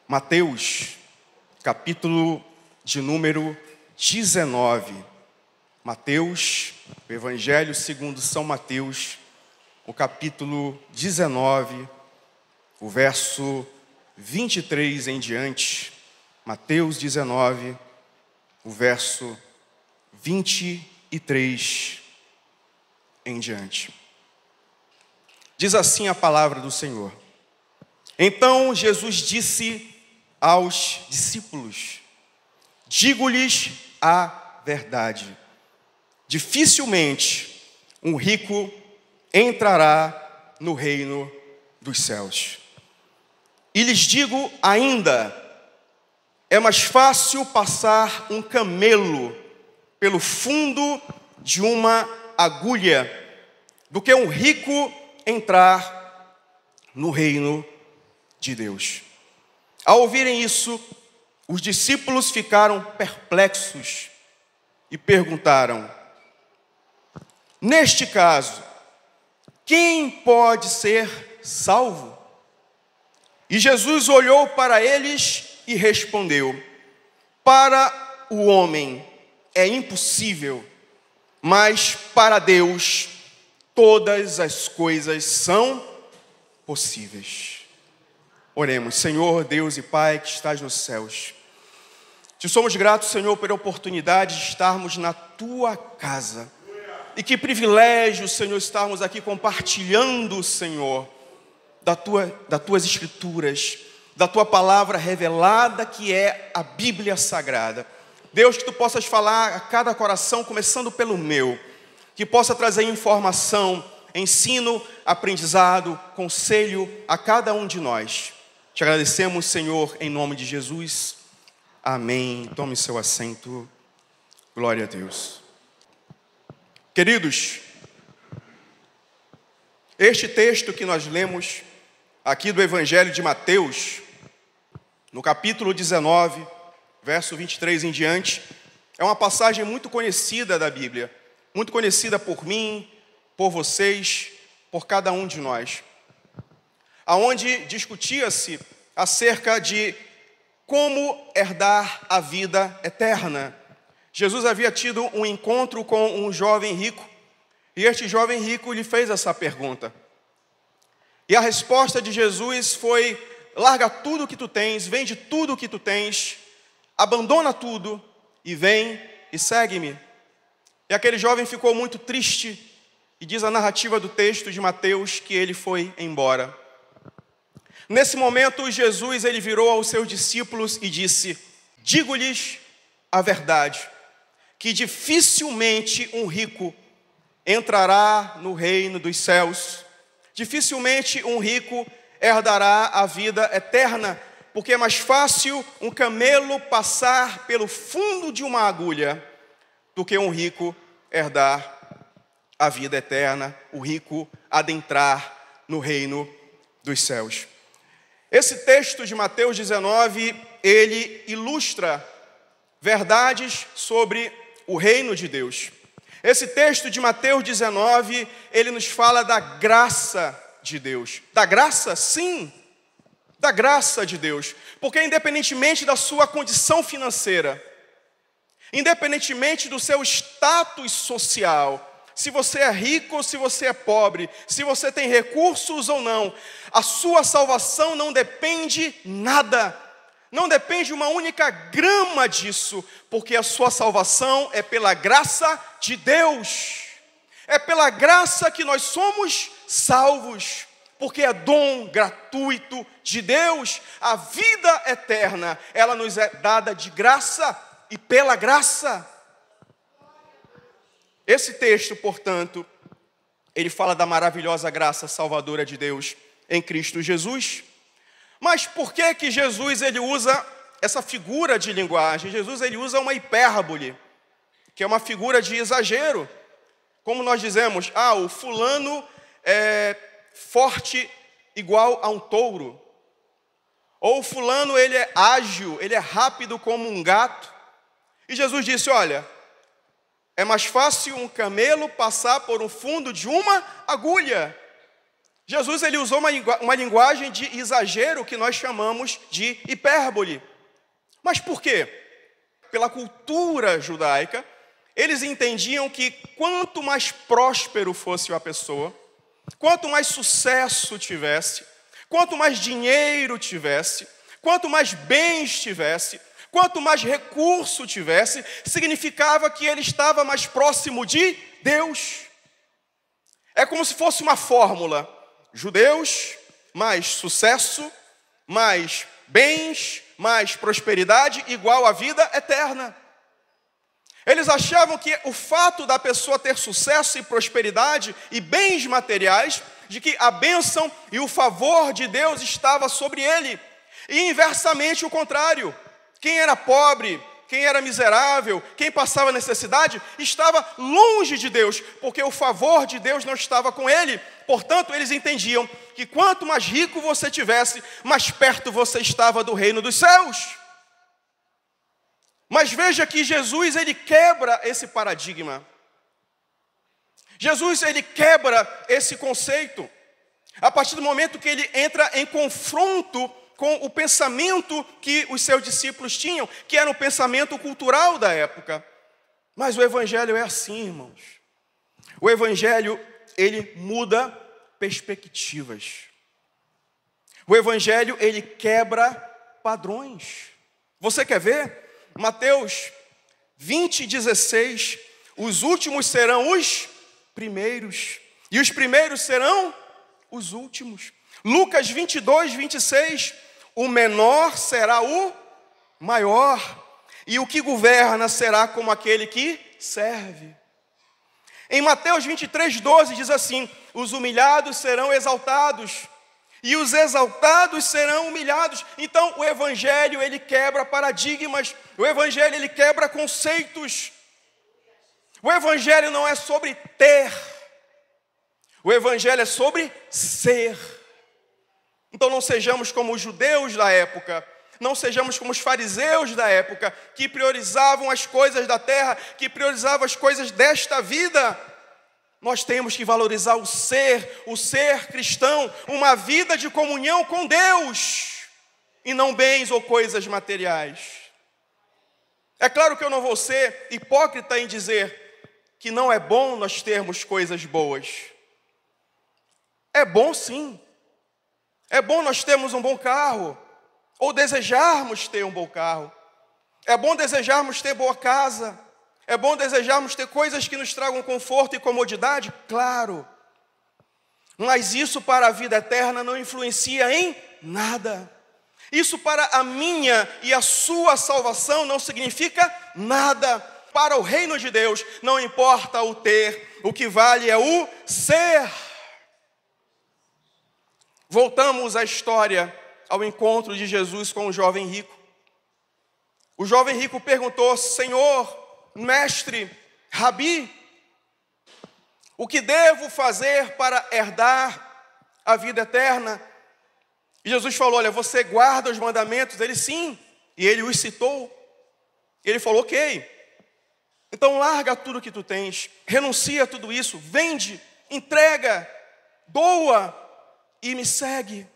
Mateus, capítulo de número 19. Mateus, o Evangelho segundo São Mateus, o capítulo 19, o verso 23 em diante. Mateus 19, o verso 23 em diante. Diz assim a palavra do Senhor. Então Jesus disse aos discípulos: digo-lhes a verdade, dificilmente um rico entrará no reino dos céus. E lhes digo ainda, é mais fácil passar um camelo pelo fundo de uma agulha do que um rico entrar no reino de Deus. Ao ouvirem isso, os discípulos ficaram perplexos e perguntaram: neste caso, quem pode ser salvo? E Jesus olhou para eles e respondeu: para o homem é impossível, mas para Deus todas as coisas são possíveis. Oremos. Senhor, Deus e Pai que estás nos céus, te somos gratos, Senhor, pela oportunidade de estarmos na Tua casa. E que privilégio, Senhor, estarmos aqui compartilhando, Senhor, das Tuas Escrituras, da Tua palavra revelada, que é a Bíblia Sagrada. Deus, que Tu possas falar a cada coração, começando pelo meu, que possa trazer informação, ensino, aprendizado, conselho a cada um de nós. Te agradecemos, Senhor, em nome de Jesus. Amém. Tome seu assento. Glória a Deus. Queridos, este texto que nós lemos aqui do Evangelho de Mateus, no capítulo 19, verso 23 em diante, é uma passagem muito conhecida da Bíblia, muito conhecida por mim, por vocês, por cada um de nós, aonde discutia-se acerca de como herdar a vida eterna. Jesus havia tido um encontro com um jovem rico, e este jovem rico lhe fez essa pergunta. E a resposta de Jesus foi: larga tudo o que tu tens, vende tudo o que tu tens, abandona tudo e vem e segue-me. E aquele jovem ficou muito triste, e diz a narrativa do texto de Mateus que ele foi embora. Nesse momento, Jesus ele virou aos seus discípulos e disse: digo-lhes a verdade, que dificilmente um rico entrará no reino dos céus. Dificilmente um rico herdará a vida eterna, porque é mais fácil um camelo passar pelo fundo de uma agulha do que um rico herdar a vida eterna, o rico adentrar no reino dos céus. Esse texto de Mateus 19, ele ilustra verdades sobre o reino de Deus. Esse texto de Mateus 19, ele nos fala da graça de Deus. Da graça, sim, da graça de Deus. Porque independentemente da sua condição financeira, independentemente do seu status social, se você é rico ou se você é pobre, se você tem recursos ou não, a sua salvação não depende nada, não depende uma única grama disso, porque a sua salvação é pela graça de Deus. É pela graça que nós somos salvos, porque é dom gratuito de Deus. A vida eterna, ela nos é dada de graça e pela graça. Esse texto, portanto, ele fala da maravilhosa graça salvadora de Deus em Cristo Jesus. Mas por que que Jesus ele usa essa figura de linguagem? Jesus ele usa uma hipérbole, que é uma figura de exagero. Como nós dizemos, o fulano é forte igual a um touro. Ou o fulano ele é ágil, ele é rápido como um gato. E Jesus disse: olha, é mais fácil um camelo passar por um fundo de uma agulha Jesus ele usou uma linguagem de exagero que nós chamamos de hipérbole. Mas por quê? Pela cultura judaica, eles entendiam que quanto mais próspero fosse a pessoa, quanto mais sucesso tivesse, quanto mais dinheiro tivesse, quanto mais bens tivesse, quanto mais recurso tivesse, significava que ele estava mais próximo de Deus. É como se fosse uma fórmula: judeus, mais sucesso, mais bens, mais prosperidade, igual a vida eterna. Eles achavam que o fato da pessoa ter sucesso e prosperidade e bens materiais, de que a bênção e o favor de Deus estava sobre ele. E inversamente o contrário. Quem era pobre, quem era miserável, quem passava necessidade, estava longe de Deus, porque o favor de Deus não estava com ele. Portanto, eles entendiam que quanto mais rico você tivesse, mais perto você estava do reino dos céus. Mas veja que Jesus, ele quebra esse paradigma. Jesus, ele quebra esse conceito. A partir do momento que ele entra em confronto com o pensamento que os seus discípulos tinham, que era um pensamento cultural da época. Mas o evangelho é assim, irmãos. O evangelho, ele muda perspectivas. O evangelho, ele quebra padrões. Você quer ver? Mateus 20:16, os últimos serão os primeiros, e os primeiros serão os últimos. Lucas 22:26, o menor será o maior, e o que governa será como aquele que serve. Em Mateus 23:12 diz assim: os humilhados serão exaltados, e os exaltados serão humilhados. Então o evangelho, ele quebra paradigmas, o evangelho, ele quebra conceitos. O evangelho não é sobre ter, o evangelho é sobre ser. Então não sejamos como os judeus da época, não sejamos como os fariseus da época, que priorizavam as coisas da terra, que priorizavam as coisas desta vida. Nós temos que valorizar o ser cristão, uma vida de comunhão com Deus, e não bens ou coisas materiais. É claro que eu não vou ser hipócrita em dizer que não é bom nós termos coisas boas. É bom sim. É bom nós termos um bom carro, ou desejarmos ter um bom carro. É bom desejarmos ter boa casa. É bom desejarmos ter coisas que nos tragam conforto e comodidade? Claro. Mas isso para a vida eterna não influencia em nada. Isso para a minha e a sua salvação não significa nada. Para o reino de Deus não importa o ter, o que vale é o ser. Voltamos à história, ao encontro de Jesus com o jovem rico. O jovem rico perguntou: Senhor, mestre, rabi, o que devo fazer para herdar a vida eterna? E Jesus falou: olha, você guarda os mandamentos? Ele, sim. E ele os citou. Ele falou: ok, então larga tudo que tu tens, renuncia a tudo isso, vende, entrega, doa e me segue.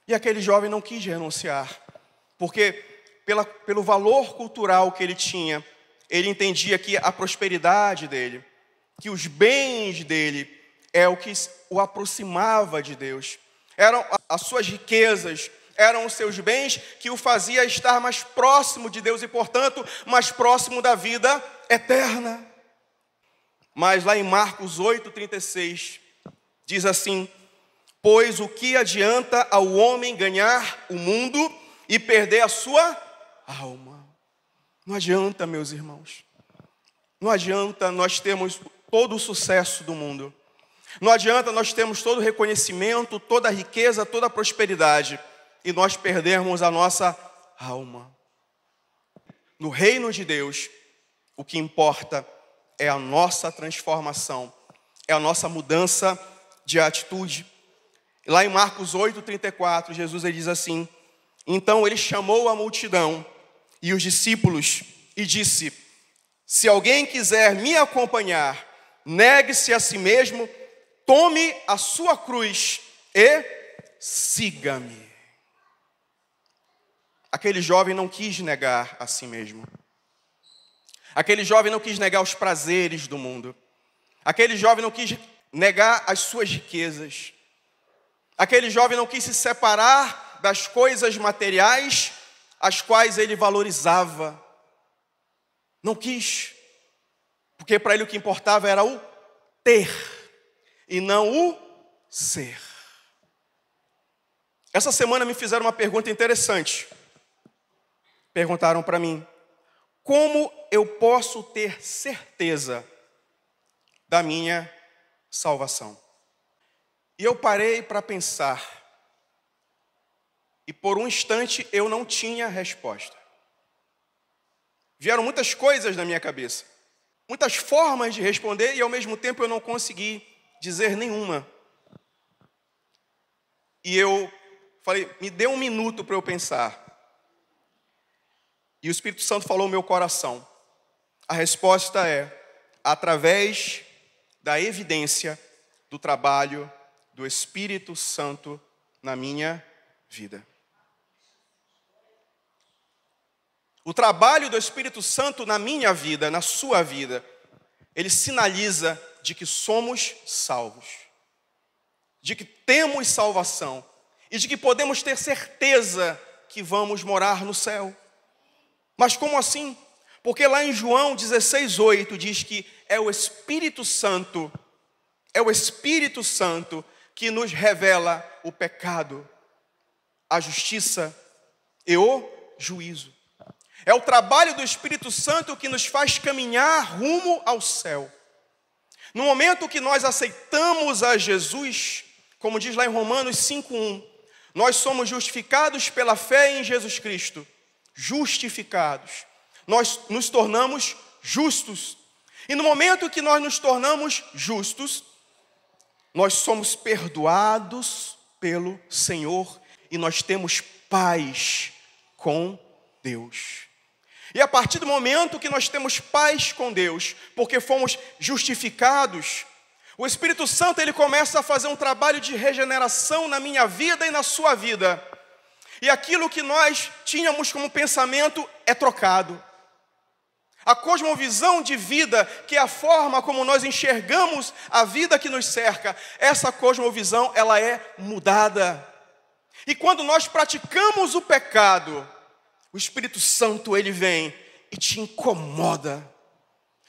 E aquele jovem não quis renunciar, porque pelo valor cultural que ele tinha, ele entendia que a prosperidade dele, que os bens dele é o que o aproximava de Deus. Eram as suas riquezas, eram os seus bens que o fazia estar mais próximo de Deus e, portanto, mais próximo da vida eterna. Mas lá em Marcos 8:36, diz assim: pois o que adianta ao homem ganhar o mundo e perder a sua alma? Não adianta, meus irmãos. Não adianta nós termos todo o sucesso do mundo. Não adianta nós termos todo o reconhecimento, toda a riqueza, toda a prosperidade, e nós perdermos a nossa alma. No reino de Deus, o que importa é a nossa transformação, é a nossa mudança de atitude. Lá em Marcos 8:34, Jesus ele diz assim: então ele chamou a multidão e os discípulos e disse: se alguém quiser me acompanhar, negue-se a si mesmo, tome a sua cruz e siga-me. Aquele jovem não quis negar a si mesmo. Aquele jovem não quis negar os prazeres do mundo. Aquele jovem não quis negar as suas riquezas. Aquele jovem não quis se separar das coisas materiais as quais ele valorizava. Não quis. Porque para ele o que importava era o ter e não o ser. Essa semana me fizeram uma pergunta interessante. Perguntaram para mim: como eu posso ter certeza da minha salvação? E eu parei para pensar. E por um instante eu não tinha resposta. Vieram muitas coisas na minha cabeça. Muitas formas de responder e ao mesmo tempo eu não consegui dizer nenhuma. E eu falei, me dê um minuto para eu pensar. E o Espírito Santo falou no meu coração. A resposta é, através da evidência do trabalho do Espírito Santo na minha vida. O trabalho do Espírito Santo na minha vida, na sua vida, ele sinaliza de que somos salvos, de que temos salvação e de que podemos ter certeza que vamos morar no céu. Mas como assim? Porque lá em João 16:8 diz que é o Espírito Santo que nos revela o pecado, a justiça e o juízo. É o trabalho do Espírito Santo que nos faz caminhar rumo ao céu. No momento que nós aceitamos a Jesus, como diz lá em Romanos 5:1, nós somos justificados pela fé em Jesus Cristo. Justificados. Nós nos tornamos justos. E no momento que nós nos tornamos justos, nós somos perdoados pelo Senhor e nós temos paz com Deus. E a partir do momento que nós temos paz com Deus, porque fomos justificados, o Espírito Santo ele começa a fazer um trabalho de regeneração na minha vida e na sua vida. E aquilo que nós tínhamos como pensamento é trocado. A cosmovisão de vida, que é a forma como nós enxergamos a vida que nos cerca, essa cosmovisão ela é mudada. E quando nós praticamos o pecado, o Espírito Santo ele vem e te incomoda.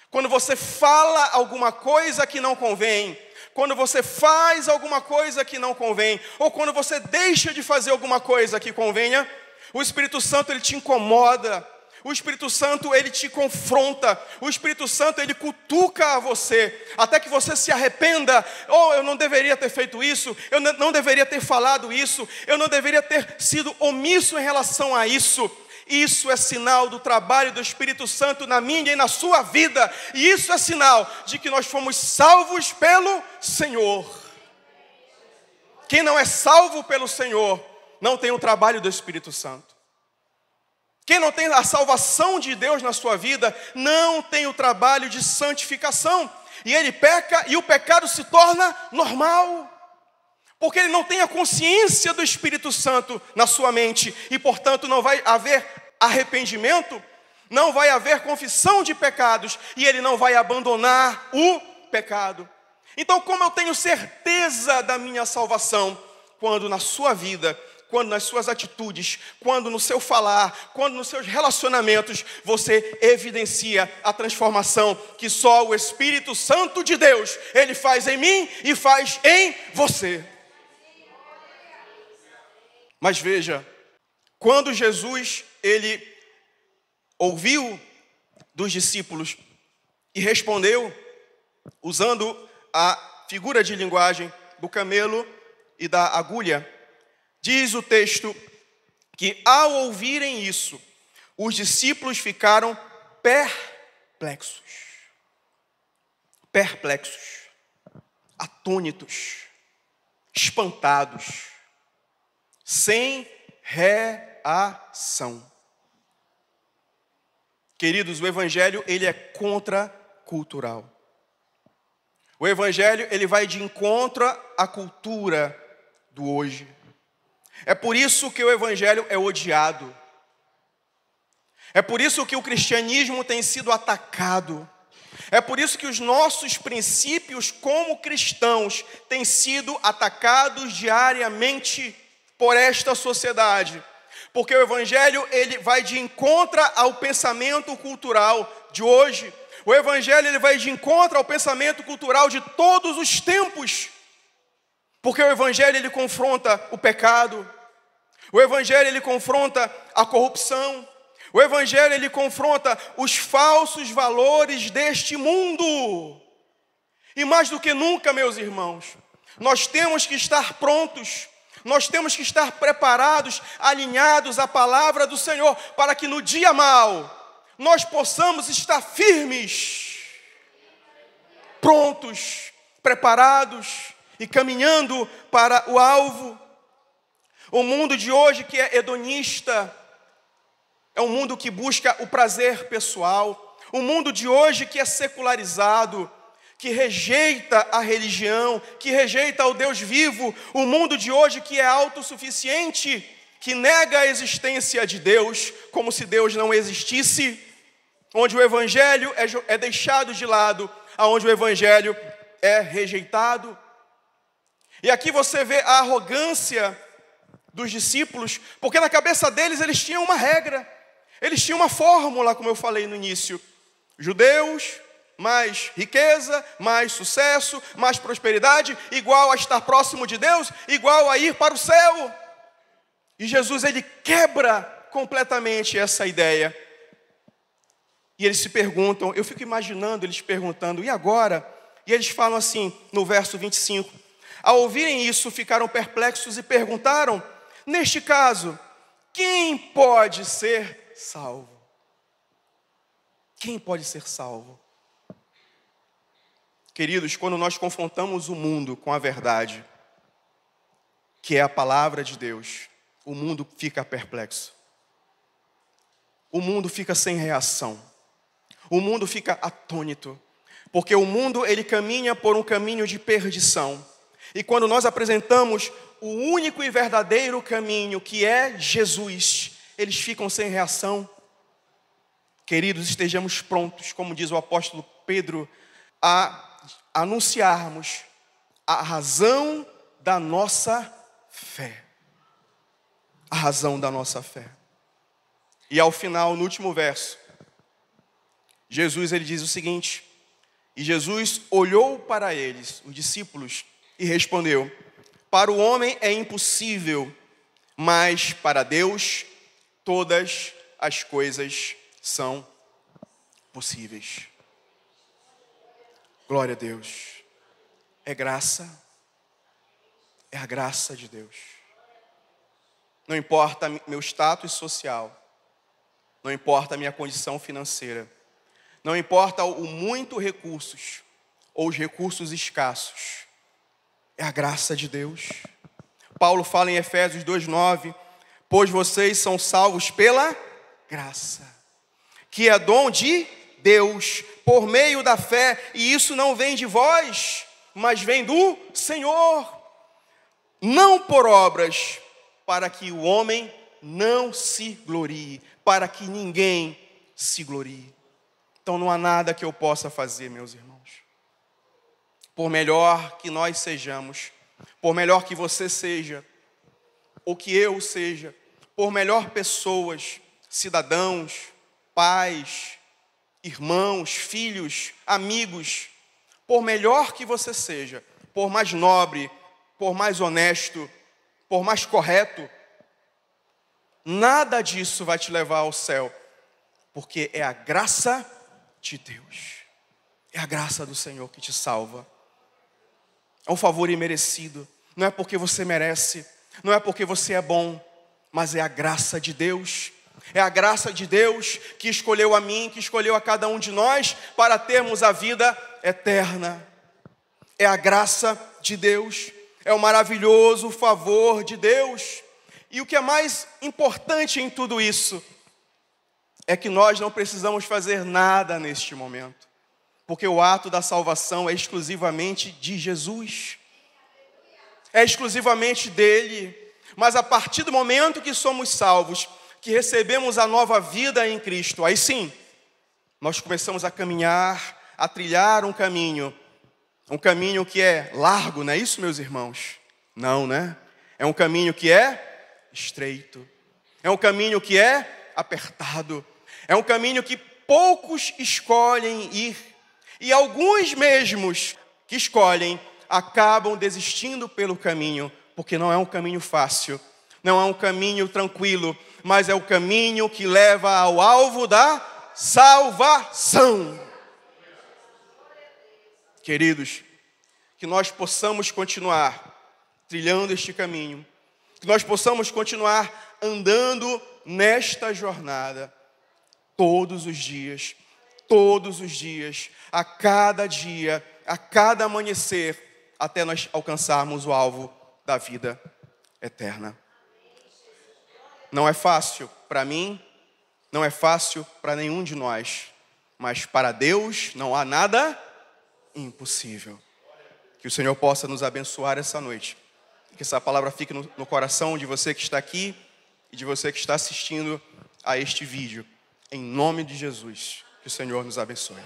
Quando você fala alguma coisa que não convém, quando você faz alguma coisa que não convém, ou quando você deixa de fazer alguma coisa que convenha, o Espírito Santo ele te incomoda. O Espírito Santo ele te confronta. O Espírito Santo ele cutuca a você, até que você se arrependa. Eu não deveria ter feito isso, eu não deveria ter falado isso, eu não deveria ter sido omisso em relação a isso. Isso é sinal do trabalho do Espírito Santo na minha e na sua vida. E isso é sinal de que nós fomos salvos pelo Senhor. Quem não é salvo pelo Senhor, não tem o trabalho do Espírito Santo. Quem não tem a salvação de Deus na sua vida, não tem o trabalho de santificação. E ele peca e o pecado se torna normal. Porque ele não tem a consciência do Espírito Santo na sua mente. E portanto não vai haver arrependimento, não vai haver confissão de pecados. E ele não vai abandonar o pecado. Então como eu tenho certeza da minha salvação? Quando na sua vida, quando nas suas atitudes, quando no seu falar, quando nos seus relacionamentos, você evidencia a transformação que só o Espírito Santo de Deus, ele faz em mim e faz em você. Mas veja, quando Jesus, ele ouviu dos discípulos e respondeu, usando a figura de linguagem do camelo e da agulha, diz o texto que ao ouvirem isso, os discípulos ficaram perplexos, atônitos, espantados, sem reação. Queridos, o Evangelho ele é contracultural. O Evangelho, ele vai de encontro à cultura do hoje. É por isso que o Evangelho é odiado. É por isso que o cristianismo tem sido atacado. É por isso que os nossos princípios como cristãos têm sido atacados diariamente por esta sociedade. Porque o Evangelho, ele vai de encontro ao pensamento cultural de hoje. O Evangelho, ele vai de encontro ao pensamento cultural de todos os tempos. Porque o Evangelho, ele confronta o pecado. O Evangelho, ele confronta a corrupção. O Evangelho, ele confronta os falsos valores deste mundo. E mais do que nunca, meus irmãos, nós temos que estar prontos, nós temos que estar preparados, alinhados à palavra do Senhor, para que no dia mau, nós possamos estar firmes, prontos, preparados e caminhando para o alvo. O mundo de hoje que é hedonista, é um mundo que busca o prazer pessoal. O mundo de hoje que é secularizado, que rejeita a religião, que rejeita o Deus vivo. O mundo de hoje que é autossuficiente, que nega a existência de Deus, como se Deus não existisse. Onde o Evangelho é deixado de lado, onde o Evangelho é rejeitado. E aqui você vê a arrogância dos discípulos, porque na cabeça deles eles tinham uma regra. Eles tinham uma fórmula, como eu falei no início. Judeus, mais riqueza, mais sucesso, mais prosperidade, igual a estar próximo de Deus, igual a ir para o céu. E Jesus, ele quebra completamente essa ideia. E eles se perguntam, eu fico imaginando eles perguntando, e agora? E eles falam assim, no verso 25, ao ouvirem isso, ficaram perplexos e perguntaram, neste caso, quem pode ser salvo? Quem pode ser salvo? Queridos, quando nós confrontamos o mundo com a verdade, que é a palavra de Deus, o mundo fica perplexo. O mundo fica sem reação. O mundo fica atônito. Porque o mundo, ele caminha por um caminho de perdição. E quando nós apresentamos o único e verdadeiro caminho, que é Jesus, eles ficam sem reação. Queridos, estejamos prontos, como diz o apóstolo Pedro, a anunciarmos a razão da nossa fé. A razão da nossa fé. E ao final, no último verso, Jesus, ele diz o seguinte, e Jesus olhou para eles, os discípulos, e respondeu, para o homem é impossível, mas para Deus todas as coisas são possíveis. Glória a Deus. É graça. É a graça de Deus. Não importa meu status social. Não importa a minha condição financeira. Não importa o muito recursos ou os recursos escassos. É a graça de Deus. Paulo fala em Efésios 2:9, pois vocês são salvos pela graça, que é dom de Deus, por meio da fé, e isso não vem de vós, mas vem do Senhor, não por obras, para que o homem não se glorie, para que ninguém se glorie. Então não há nada que eu possa fazer, meus irmãos. Por melhor que nós sejamos, por melhor que você seja, ou que eu seja, por melhor pessoas, cidadãos, pais, irmãos, filhos, amigos, por melhor que você seja, por mais nobre, por mais honesto, por mais correto, nada disso vai te levar ao céu, porque é a graça de Deus, é a graça do Senhor que te salva. É um favor imerecido, não é porque você merece, não é porque você é bom, mas é a graça de Deus. É a graça de Deus que escolheu a mim, que escolheu a cada um de nós para termos a vida eterna. É a graça de Deus, é o maravilhoso favor de Deus. E o que é mais importante em tudo isso é que nós não precisamos fazer nada neste momento. Porque o ato da salvação é exclusivamente de Jesus. É exclusivamente dele. Mas a partir do momento que somos salvos, que recebemos a nova vida em Cristo, aí sim, nós começamos a caminhar, a trilhar um caminho que é largo, não é isso, meus irmãos? Não, né? É um caminho que é estreito, é um caminho que é apertado, é um caminho que poucos escolhem ir, e alguns mesmos que escolhem acabam desistindo pelo caminho, porque não é um caminho fácil, não é um caminho tranquilo, mas é o caminho que leva ao alvo da salvação. Queridos, que nós possamos continuar trilhando este caminho, que nós possamos continuar andando nesta jornada, todos os dias, a cada amanhecer, até nós alcançarmos o alvo da vida eterna. Não é fácil para mim, não é fácil para nenhum de nós, mas para Deus não há nada impossível. Que o Senhor possa nos abençoar essa noite. Que essa palavra fique no coração de você que está aqui e de você que está assistindo a este vídeo. Em nome de Jesus, que o Senhor nos abençoe.